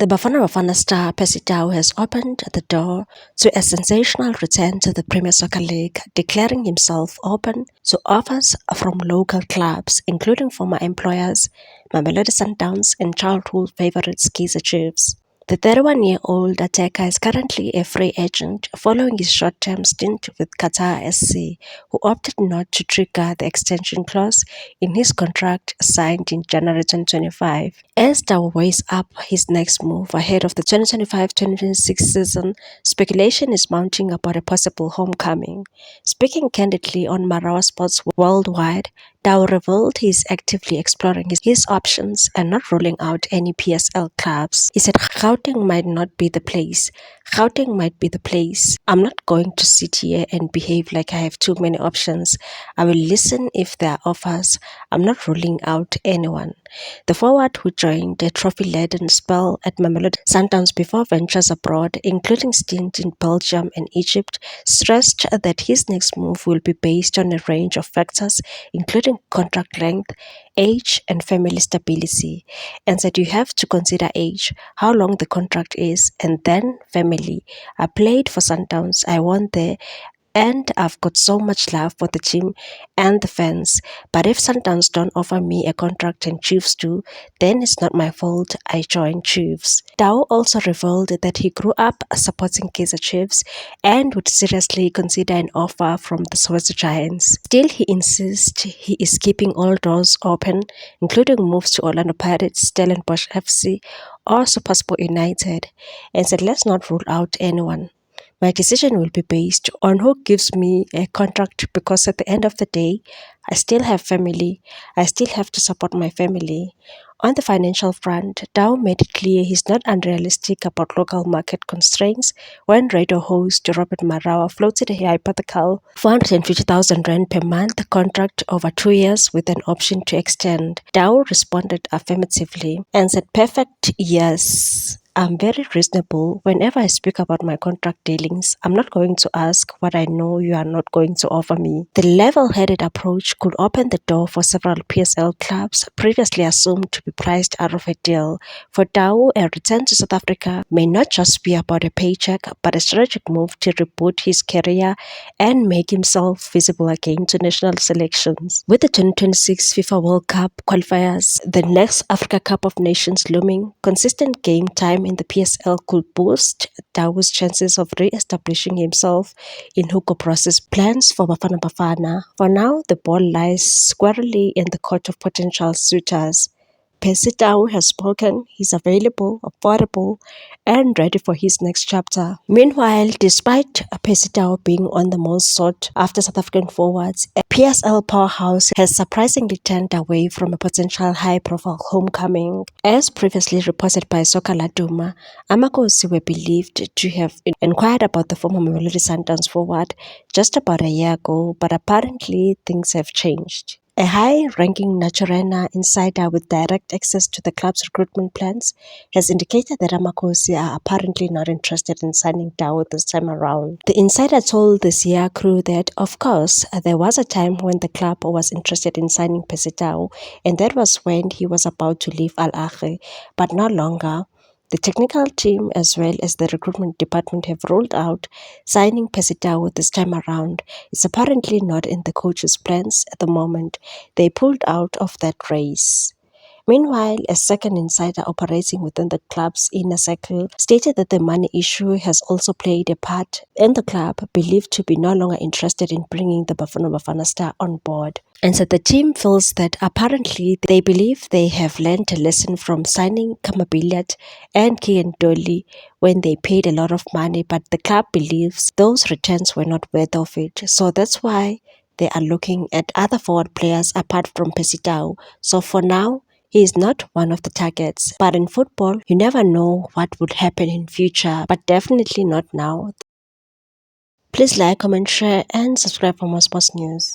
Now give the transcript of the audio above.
The Bafana Bafana star Percy Tau has opened the door to a sensational return to the Premier Soccer League, declaring himself open to offers from local clubs, including former employers Mamelodi Sundowns and childhood favourites Kaizer Chiefs. The 31-year-old attacker is currently a free agent following his short-term stint with Qatar SC, who opted not to trigger the extension clause in his contract signed in January 2025. As Tau weighs up his next move ahead of the 2025-2026 season, speculation is mounting about a possible homecoming. Speaking candidly on Marawa Sports Worldwide, Tau revealed he is actively exploring his options and not ruling out any PSL clubs. He said Gauteng might not be the place. Gauteng might be the place. I'm not going to sit here and behave like I have too many options. I will listen if there are offers. I'm not ruling out anyone. The forward, who joined a trophy-laden spell at Mamelodi Sundowns before ventures abroad, including stint in Belgium and Egypt, stressed that his next move will be based on a range of factors, including contract length, age, and family stability, and said you have to consider age, how long the contract is, and then family. I played for Sundowns, I won there, and I've got so much love for the team and the fans. But if Sundowns don't offer me a contract and Chiefs do, then it's not my fault I joined Chiefs. Tau also revealed that he grew up supporting Kaizer Chiefs and would seriously consider an offer from the Soweto Giants. Still, he insists he is keeping all doors open, including moves to Orlando Pirates, Stellenbosch FC, or SuperSport United, and said let's not rule out anyone. My decision will be based on who gives me a contract, because at the end of the day, I still have family. I still have to support my family. On the financial front, Tau made it clear he's not unrealistic about local market constraints when radio host Robert Marawa floated a hypothetical 450,000 rand per month contract over 2 years with an option to extend. Tau responded affirmatively and said, "Perfect, yes. I'm very reasonable. Whenever I speak about my contract dealings, I'm not going to ask what I know you are not going to offer me." The level-headed approach could open the door for several PSL clubs previously assumed to be priced out of a deal. For Tau, a return to South Africa may not just be about a paycheck, but a strategic move to reboot his career and make himself visible again to national selections. With the 2026 FIFA World Cup qualifiers, the next Africa Cup of Nations looming, consistent game time in the PSL could boost Tau's chances of re-establishing himself in Hugo Bross's plans for Bafana Bafana. For now, the ball lies squarely in the court of potential suitors. Percy Tau has spoken, he's available, affordable, and ready for his next chapter. Meanwhile, despite Percy Tau being on the most sought-after South African forwards, a PSL powerhouse has surprisingly turned away from a potential high-profile homecoming. As previously reported by Soccer Laduma, Amakhosi were believed to have inquired about the former Mamelodi Sundowns forward just about a year ago, but apparently things have changed. A high-ranking Naturena insider with direct access to the club's recruitment plans has indicated that Amakhosi are apparently not interested in signing Tau this time around. The insider told the Sia crew that, of course, there was a time when the club was interested in signing Percy Tau, and that was when he was about to leave Al Ahly, but no longer. The technical team as well as the recruitment department have ruled out signing Percy Tau this time around. It's apparently not in the coach's plans at the moment. They pulled out of that race. Meanwhile, a second insider operating within the club's inner circle stated that the money issue has also played a part in the club, believed to be no longer interested in bringing the Bafana Bafana star on board, and said the team feels that apparently they believe they have learned a lesson from signing Kamabiliat and Kian Dolly when they paid a lot of money, but the club believes those returns were not worth of it. So that's why they are looking at other forward players apart from Percy Tau. So for now, he is not one of the targets, but in football, you never know what would happen in future, but definitely not now. Please like, comment, share, and subscribe for more sports news.